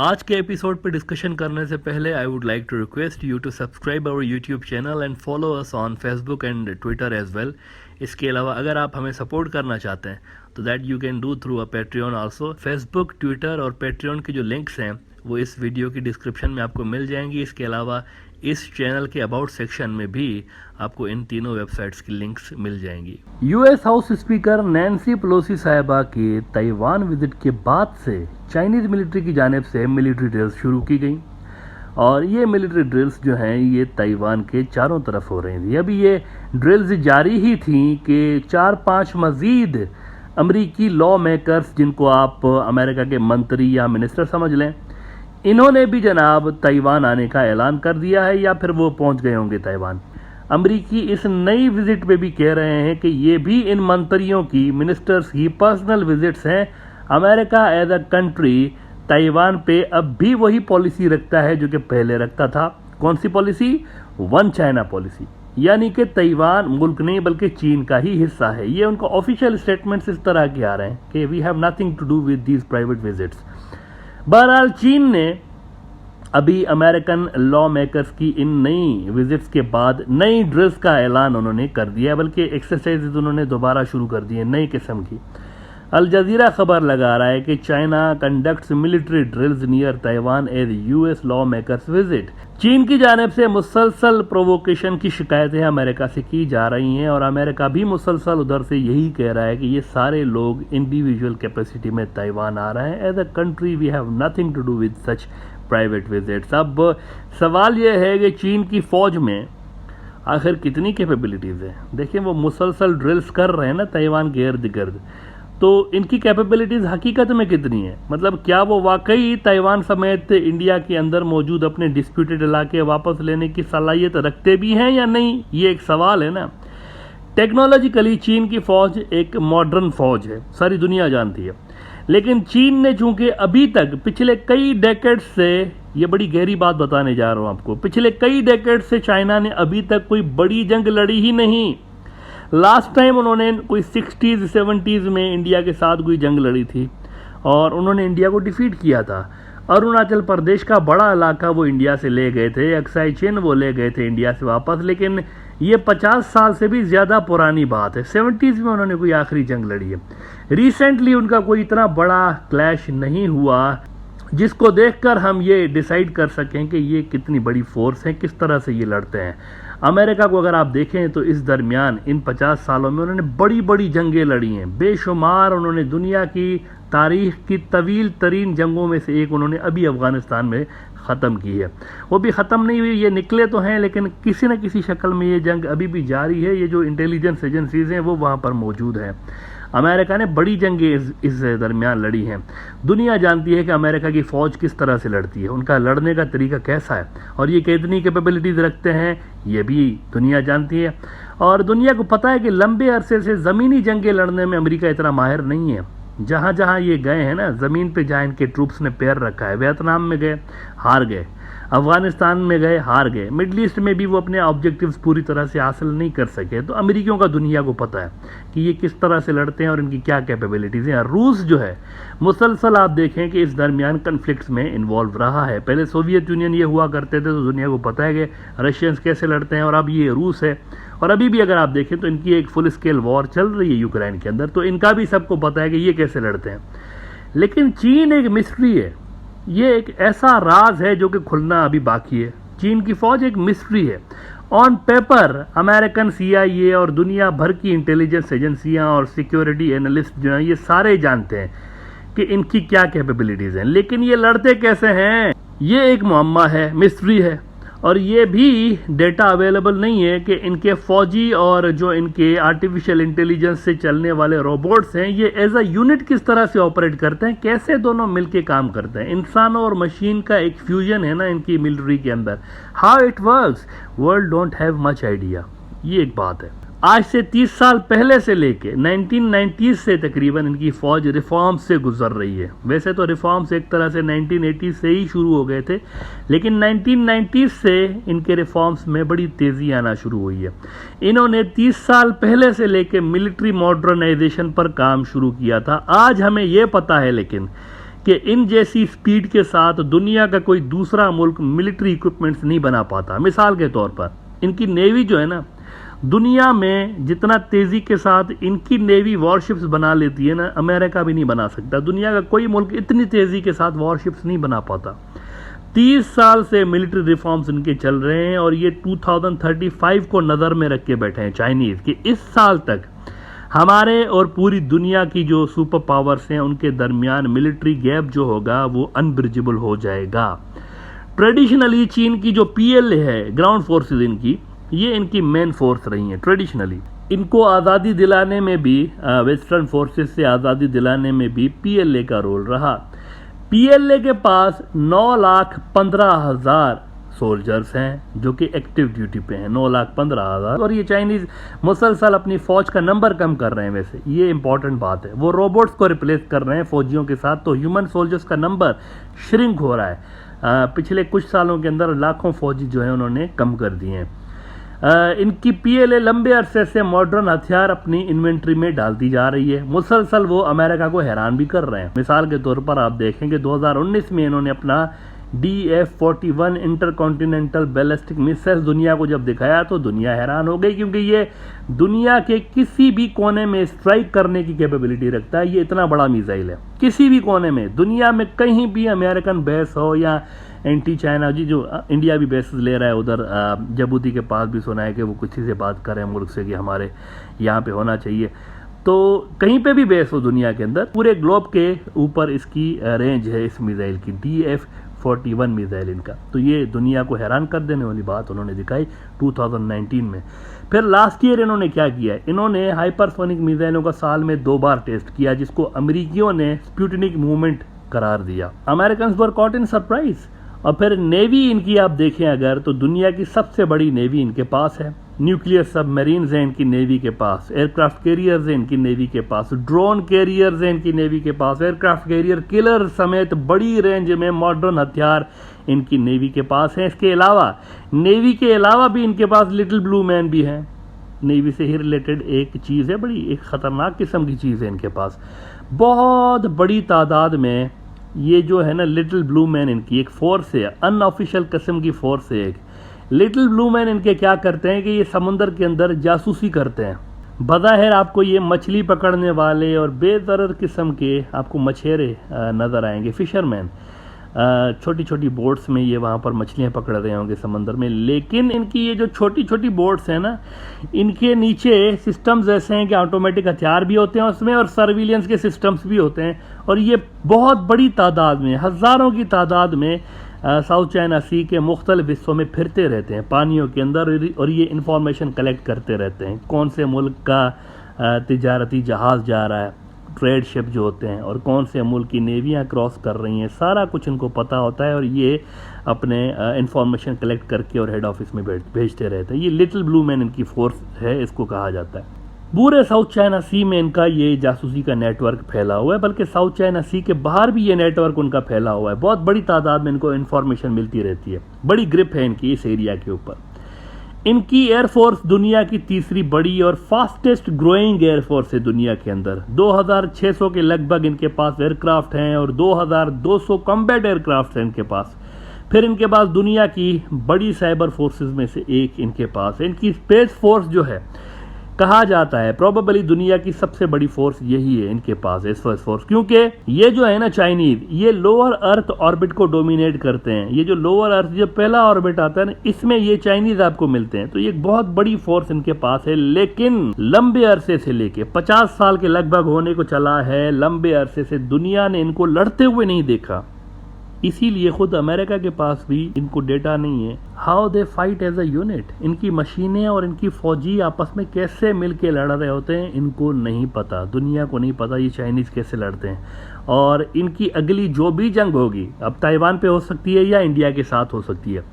आज के एपिसोड पे डिस्कशन करने से पहले I would like to request you to subscribe our YouTube channel and follow us on Facebook and Twitter as well. इसके अलावा अगर आप हमें सपोर्ट करना चाहते हैं तो that you can do through a Patreon also. Facebook, Twitter और पेट्रियन के जो लिंक्स हैं वो इस वीडियो की डिस्क्रिप्शन में आपको मिल जाएंगी। इसके अलावा इस चैनल के अबाउट सेक्शन में भी आपको इन तीनों वेबसाइट्स की लिंक्स मिल जाएंगी। US house speaker Nancy Pelosi साहिबा के ताइवान विजिट के बाद से चाइनीज मिलिट्री की जानिब से मिलिट्री ड्रिल्स शुरू की गई और ये मिलिट्री ड्रिल्स जो हैं ये ताइवान के चारों तरफ हो रही थी। अभी ये ड्रिल्स जारी ही थी कि 4-5 मजीद अमरीकी लॉ मेकर्स, जिनको आप अमेरिका के मंत्री या मिनिस्टर समझ लें, इन्होंने भी जनाब ताइवान आने का ऐलान कर दिया है या फिर वो पहुंच गए होंगे ताइवान। अमरीकी इस नई विजिट पे भी कह रहे हैं कि ये भी इन मंत्रियों की, मिनिस्टर्स की पर्सनल विजिट्स हैं। America as a country Taiwan पे अब भी वही पॉलिसी रखता है जो कि पहले रखता था। कौन सी पॉलिसी? वन चाइना पॉलिसी, यानी कि ताइवान मुल्क नहीं बल्कि चीन का ही हिस्सा है। ये उनका ऑफिशियल स्टेटमेंट्स इस तरह के आ रहे हैं कि we have nothing to do with these private visits. बहरहाल चीन ने अभी अमेरिकन लॉ मेकर्स की इन नई विजिट्स के बाद नई ड्रिल्स का ऐलान उन्होंने कर दिया, बल्कि एक्सरसाइज उन्होंने दोबारा शुरू कर दी है नई किस्म की। अल जजीरा खबर लगा रहा है कि China conducts military drills near Taiwan as US lawmakers visit. चीन की जानिब से मुसलसल प्रोवोकेशन की शिकायतें अमेरिका से की जा रही हैं और अमेरिका भी मुसलसल उधर से यही कह रहा है कि ये सारे लोग इंडिविजुअल कैपेसिटी में ताइवान आ रहे हैं। As a country we have nothing to do with such private visits. अब सवाल यह है कि चीन की फौज में आखिर कितनी कैपेबिलिटीज़ हैं। देखिए, वो मुसलसल ड्रिल्स कर रहे हैं ना ताइवान के इर्द गिर्द, तो इनकी कैपेबिलिटीज़ हकीकत में कितनी है? मतलब क्या वो वाकई ताइवान समेत इंडिया के अंदर मौजूद अपने डिस्प्यूटेड इलाके वापस लेने की सलाहियत रखते भी हैं या नहीं, ये एक सवाल है ना। टेक्नोलॉजिकली चीन की फ़ौज एक मॉडर्न फ़ौज है, सारी दुनिया जानती है, लेकिन चीन ने चूंकि अभी तक पिछले कई डेकेड्स से, ये बड़ी गहरी बात बताने जा रहा हूँ आपको, पिछले कई डेकेड्स से चाइना ने अभी तक कोई बड़ी जंग लड़ी ही नहीं। लास्ट टाइम उन्होंने कोई 60s-70s में इंडिया के साथ कोई जंग लड़ी थी और उन्होंने इंडिया को डिफीट किया था। अरुणाचल प्रदेश का बड़ा इलाका वो इंडिया से ले गए थे, अक्साई चिन वो ले गए थे इंडिया से वापस, लेकिन ये 50 साल से भी ज़्यादा पुरानी बात है। 70s में उन्होंने कोई आखिरी जंग लड़ी है। रिसेंटली उनका कोई इतना बड़ा क्लैश नहीं हुआ जिसको देखकर हम ये डिसाइड कर सकें कि ये कितनी बड़ी फोर्स है, किस तरह से ये लड़ते हैं। अमेरिका को अगर आप देखें तो इस दरमियान इन 50 सालों में उन्होंने बड़ी बड़ी जंगें लड़ी हैं, बेशुमार। उन्होंने दुनिया की तारीख की तवील तरीन जंगों में से एक उन्होंने अभी अफ़गानिस्तान में ख़त्म की है। वो भी ख़त्म नहीं हुई, ये निकले तो हैं लेकिन किसी न किसी शक्ल में ये जंग अभी भी जारी है। ये जो इंटेलिजेंस एजेंसीज़ हैं वो वहाँ पर मौजूद हैं। अमेरिका ने बड़ी जंगें इस दरमियान लड़ी हैं। दुनिया जानती है कि अमेरिका की फ़ौज किस तरह से लड़ती है, उनका लड़ने का तरीका कैसा है और ये कितनी कैपेबिलिटीज़ रखते हैं, ये भी दुनिया जानती है। और दुनिया को पता है कि लंबे अरसे से ज़मीनी जंगें लड़ने में अमेरिका इतना माहिर नहीं है। जहाँ जहाँ ये गए हैं ना, ज़मीन पे जहाँ इनके ट्रूप्स ने पैर रखा है, वियतनाम में गए हार गए, अफ़गानिस्तान में गए हार गए, मिडल ईस्ट में भी वो अपने ऑब्जेक्टिव्स पूरी तरह से हासिल नहीं कर सके। तो अमेरिकियों का दुनिया को पता है कि ये किस तरह से लड़ते हैं और इनकी क्या कैपेबिलिटीज़ हैं। रूस जो है मुसलसल आप देखें कि इस दरमियान कन्फ्लिक्ट्स में इन्वॉल्व रहा है। पहले सोवियत यूनियन ये हुआ करते थे तो दुनिया को पता है कि रशियंस कैसे लड़ते हैं, और अब ये रूस है। और अभी भी अगर आप देखें तो इनकी एक फुल स्केल वॉर चल रही है यूक्रेन के अंदर, तो इनका भी सबको पता है कि ये कैसे लड़ते हैं। लेकिन चीन एक मिस्ट्री है, ये एक ऐसा राज है जो कि खुलना अभी बाकी है। चीन की फौज एक मिस्ट्री है। ऑन पेपर अमेरिकन CIA और दुनिया भर की इंटेलिजेंस एजेंसियां और सिक्योरिटी एनालिस्ट जो हैं ये सारे जानते हैं कि इनकी क्या कैपेबिलिटीज़ हैं, लेकिन ये लड़ते कैसे हैं ये एक मुअम्मा है, मिस्ट्री है। और ये भी डेटा अवेलेबल नहीं है कि इनके फौजी और जो इनके आर्टिफिशियल इंटेलिजेंस से चलने वाले रोबोट्स हैं ये एज अ यूनिट किस तरह से ऑपरेट करते हैं, कैसे दोनों मिलके काम करते हैं। इंसानों और मशीन का एक फ्यूजन है ना इनकी मिलिट्री के अंदर। How it works world don't have much idea, ये एक बात है। आज से 30 साल पहले से लेके 1990s से तकरीबन इनकी फ़ौज रिफॉर्म्स से गुजर रही है। वैसे तो रिफॉर्म्स एक तरह से 1980 से ही शुरू हो गए थे, लेकिन 1990s से इनके रिफॉर्म्स में बड़ी तेज़ी आना शुरू हुई है। इन्होंने 30 साल पहले से लेके मिलिट्री मॉडर्नाइजेशन पर काम शुरू किया था। आज हमें यह पता है लेकिन कि इन जैसी स्पीड के साथ दुनिया का कोई दूसरा मुल्क मिलिट्री इक्विपमेंट्स नहीं बना पाता। मिसाल के तौर पर इनकी नेवी जो है ना, दुनिया में जितना तेज़ी के साथ इनकी नेवी वॉरशिप्स बना लेती है ना, अमेरिका भी नहीं बना सकता। दुनिया का कोई मुल्क इतनी तेज़ी के साथ वॉरशिप्स नहीं बना पाता। 30 साल से मिलिट्री रिफॉर्म्स इनके चल रहे हैं और ये 2035 को नज़र में रख के बैठे हैं चाइनीज़ कि इस साल तक हमारे और पूरी दुनिया की जो सुपर पावर्स हैं उनके दरमियान मिलिट्री गैप जो होगा वो अनब्रिजेबल हो जाएगा। ट्रेडिशनली चीन की जो PLA है, ग्राउंड फोर्सेस इनकी, ये इनकी मेन फोर्स रही हैं ट्रेडिशनली। इनको आज़ादी दिलाने में भी, वेस्टर्न फोर्सेस से आज़ादी दिलाने में भी PLA का रोल रहा। PLA के पास 9,15,000 सोल्जर्स हैं जो कि एक्टिव ड्यूटी पे हैं, 9,15,000। और ये चाइनीज़ मुसलसल अपनी फ़ौज का नंबर कम कर रहे हैं। वैसे ये इंपॉर्टेंट बात है, वो रोबोट्स को रिप्लेस कर रहे हैं फ़ौजियों के साथ, तो ह्यूमन सोल्जर्स का नंबर श्रिंक हो रहा है। पिछले कुछ सालों के अंदर लाखों फ़ौजी जो हैं उन्होंने कम कर दिए हैं। इनकी PLA लंबे अरसे से मॉडर्न हथियार अपनी इन्वेंट्री में डालती जा रही है। मुसलसल वो अमेरिका को हैरान भी कर रहे हैं। मिसाल के तौर पर आप देखेंगे 2019 में इन्होंने अपना DF-41 इंटरकॉन्टिनेंटल बैलिस्टिक मिसाइल दुनिया को जब दिखाया तो दुनिया हैरान हो गई, क्योंकि ये दुनिया के किसी भी कोने में स्ट्राइक करने की कैपेबिलिटी रखता है। ये इतना बड़ा मिसाइल है, किसी भी कोने में दुनिया में कहीं भी अमेरिकन बेस हो या एंटी चाइना जी जो इंडिया भी बेसिस ले रहा है उधर जबूती के पास भी सुना है कि वो किसी से बात करें मुल्क से कि हमारे यहाँ पे होना चाहिए, तो कहीं पे भी बेस हो दुनिया के अंदर, पूरे ग्लोब के ऊपर इसकी रेंज है इस मिसाइल की, DF-41 मिसाइल इनका। तो ये दुनिया को हैरान कर देने वाली बात उन्होंने दिखाई 2019 में। फिर लास्ट ईयर इन्होंने क्या किया, इन्होंने हाइपरसोनिक मिसाइलों का साल में 2 बार टेस्ट किया, जिसको अमेरिकियों ने स्पुतनिक मूवमेंट करार दिया। American were caught in surprise. और फिर नेवी इनकी आप देखें अगर, तो दुनिया की सबसे बड़ी नेवी इनके पास है। न्यूक्लियर सबमरीन्स हैं इनकी नेवी के पास, एयरक्राफ्ट कैरियर्स हैं इनकी नेवी के पास, ड्रोन कैरियर्स हैं इनकी नेवी के पास, एयरक्राफ्ट कैरियर किलर समेत बड़ी रेंज में मॉडर्न हथियार इनकी नेवी के पास हैं। इसके अलावा नेवी के अलावा भी इनके पास लिटिल ब्लू मैन भी हैं। नेवी से ही रिलेटेड एक चीज़ है, बड़ी एक ख़तरनाक किस्म की चीज़ है इनके पास। बहुत बड़ी तादाद में ये जो है ना लिटिल ब्लू मैन इनकी एक फोर्स है, अनऑफिशियल किस्म की फोर्स है एक। लिटिल ब्लू मैन इनके क्या करते हैं कि ये समुंदर के अंदर जासूसी करते हैं। बज़ाहिर आपको ये मछली पकड़ने वाले और बेदर्र किस्म के आपको मछेरे नज़र आएंगे, फिशरमैन। छोटी छोटी बोट्स में ये वहाँ पर मछलियाँ पकड़ रहे होंगे समंदर में, लेकिन इनकी ये जो छोटी छोटी बोट्स हैं ना, इनके नीचे सिस्टम्स ऐसे हैं कि ऑटोमेटिक हथियार भी होते हैं उसमें और सर्विलियंस के सिस्टम्स भी होते हैं। और ये बहुत बड़ी तादाद में, हज़ारों की तादाद में साउथ चाइना सी के मुख्तलिफ हिस्सों में फिरते रहते हैं पानियों के अंदर, और ये इंफॉर्मेशन कलेक्ट करते रहते हैं कौन से मुल्क का तिजारती जहाज़ जा रहा है, ट्रेड शिप जो होते हैं, और कौन से मुल्क की नेवियाँ क्रॉस कर रही हैं, सारा कुछ इनको पता होता है। और ये अपने इंफॉर्मेशन कलेक्ट करके और हेड ऑफिस में भेजते रहते हैं। ये लिटिल ब्लू मैन इनकी फोर्स है, इसको कहा जाता है। पूरे साउथ चाइना सी में इनका ये जासूसी का नेटवर्क फैला हुआ है, बल्कि साउथ चाइना सी के बाहर भी ये नेटवर्क उनका फैला हुआ है। बहुत बड़ी तादाद में इनको इन्फॉर्मेशन मिलती रहती है, बड़ी ग्रिप है इनकी इस एरिया के ऊपर। इनकी एयरफोर्स दुनिया की तीसरी बड़ी और फास्टेस्ट ग्रोइंग एयरफोर्स है दुनिया के अंदर। 2600 के लगभग इनके पास एयरक्राफ्ट हैं और 2200 कॉम्बैट एयरक्राफ्ट हैं इनके पास। फिर इनके पास दुनिया की बड़ी साइबर फोर्सेस में से एक इनके पास है। इनकी स्पेस फोर्स जो है, कहा जाता है प्रोबेबली दुनिया की सबसे बड़ी फोर्स यही है इनके पास, स्पेस फोर्स, क्योंकि ये जो है ना चाइनीज, ये लोअर अर्थ ऑर्बिट को डोमिनेट करते हैं। ये जो लोअर अर्थ जो पहला ऑर्बिट आता है ना, इसमें ये चाइनीज आपको मिलते हैं। तो ये एक बहुत बड़ी फोर्स इनके पास है, लेकिन लंबे अरसे से लेके 50 साल के लगभग होने को चला है, लंबे अरसे से दुनिया ने इनको लड़ते हुए नहीं देखा। इसीलिए खुद अमेरिका के पास भी इनको डेटा नहीं है how they fight as a unit. इनकी मशीनें और इनकी फौजी आपस में कैसे मिल के लड़ रहे होते हैं इनको नहीं पता, दुनिया को नहीं पता ये चाइनीज़ कैसे लड़ते हैं। और इनकी अगली जो भी जंग होगी, अब ताइवान पे हो सकती है या इंडिया के साथ हो सकती है,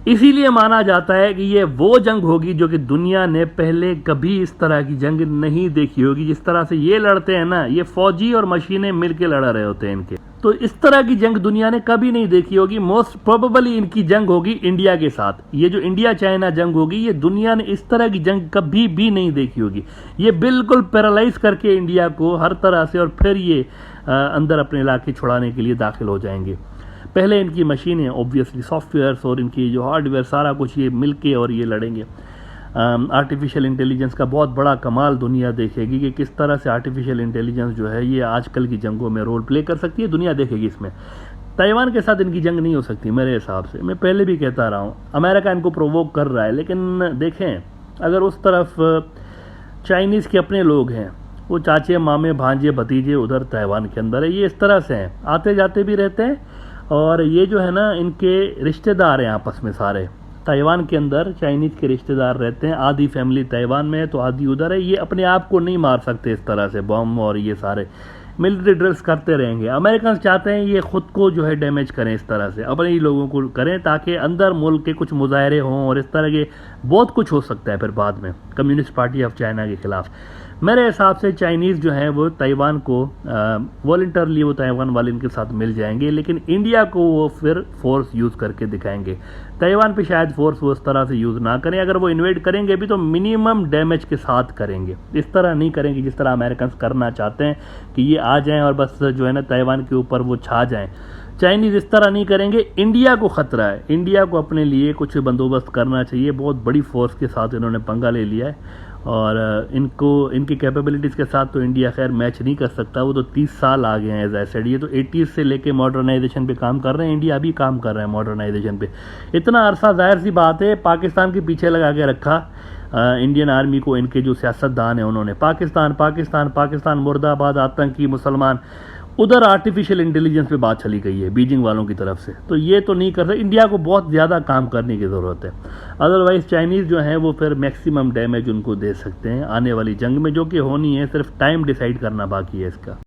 इसीलिए माना जाता है कि ये वो जंग होगी जो कि दुनिया ने पहले कभी इस तरह की जंग नहीं देखी होगी। जिस तरह से ये लड़ते हैं ना, ये फौजी और मशीनें मिलकर लड़ रहे होते हैं इनके, तो इस तरह की जंग दुनिया ने कभी नहीं देखी होगी। मोस्ट प्रोबेबली इनकी जंग होगी इंडिया के साथ। ये जो इंडिया चाइना जंग होगी, ये दुनिया ने इस तरह की जंग कभी भी नहीं देखी होगी। ये बिल्कुल पैरालाइज करके इंडिया को हर तरह से, और फिर ये अंदर अपने इलाके छुड़ाने के लिए दाखिल हो जाएंगे। पहले इनकी मशीनें, ऑब्वियसली सॉफ्टवेयर्स और इनकी जो हार्डवेयर, सारा कुछ ये मिलके और ये लड़ेंगे। आर्टिफिशियल इंटेलिजेंस का बहुत बड़ा कमाल दुनिया देखेगी कि किस तरह से आर्टिफिशियल इंटेलिजेंस जो है ये आजकल की जंगों में रोल प्ले कर सकती है। दुनिया देखेगी इसमें। ताइवान के साथ इनकी जंग नहीं हो सकती मेरे हिसाब से। मैं पहले भी कहता रहा हूँ, अमेरिका इनको प्रोवोक कर रहा है, लेकिन देखें अगर उस तरफ चाइनीज़ के अपने लोग हैं, वो चाचे मामे भांजे भतीजे उधर ताइवान के अंदर है, ये इस तरह से हैं, आते जाते भी रहते हैं। और ये जो है ना, इनके रिश्तेदार हैं आपस में सारे ताइवान के अंदर, चाइनीज़ के रिश्तेदार रहते हैं। आधी फैमिली ताइवान में है तो आधी उधर है। ये अपने आप को नहीं मार सकते इस तरह से, बम और ये सारे मिलिट्री ड्रिल्स करते रहेंगे। अमेरिकन चाहते हैं ये खुद को जो है डैमेज करें, इस तरह से अपने ही लोगों को करें, ताकि अंदर मुल्क के कुछ मुजाहरे हों और इस तरह के बहुत कुछ हो सकता है फिर बाद में कम्युनिस्ट पार्टी ऑफ चाइना के खिलाफ। मेरे हिसाब से चाइनीज़ जो हैं वो ताइवान को वॉलंटरली वो ताइवान वाले इनके साथ मिल जाएंगे, लेकिन इंडिया को वो फिर फोर्स यूज़ करके दिखाएंगे। ताइवान पे शायद फोर्स वो इस तरह से यूज़ ना करें। अगर वो इन्वेड करेंगे भी तो मिनिमम डैमेज के साथ करेंगे, इस तरह नहीं करेंगे जिस तरह अमेरिकन करना चाहते हैं कि ये आ जाएं और बस जो है ना ताइवान के ऊपर वो छा जाएं। चाइनीज़ इस तरह नहीं करेंगे। इंडिया को ख़तरा है, इंडिया को अपने लिए कुछ बंदोबस्त करना चाहिए। बहुत बड़ी फोर्स के साथ इन्होंने पंगा ले लिया है और इनको इनकी कैपेबिलिटीज़ के साथ तो इंडिया खैर मैच नहीं कर सकता। वो तो 30 साल आगे हैं एज आई सेड। ये तो 80s से लेके मॉडर्नाइजेशन पे काम कर रहे हैं, इंडिया भी काम कर रहा है मॉडर्नाइजेशन पे। इतना अरसा जाहिर सी बात है पाकिस्तान के पीछे लगा के रखा इंडियन आर्मी को इनके जो सियासतदान हैं उन्होंने। पाकिस्तान पाकिस्तान पाकिस्तान मुर्दाबाद, आतंकी मुसलमान। उधर आर्टिफिशियल इंटेलिजेंस पे बात चली गई है बीजिंग वालों की तरफ से, तो ये तो नहीं कर सकते। इंडिया को बहुत ज़्यादा काम करने की ज़रूरत है। अदरवाइज़ चाइनीज़ जो हैं वो फिर मैक्सिमम डैमेज उनको दे सकते हैं आने वाली जंग में, जो कि होनी है। सिर्फ टाइम डिसाइड करना बाकी है इसका।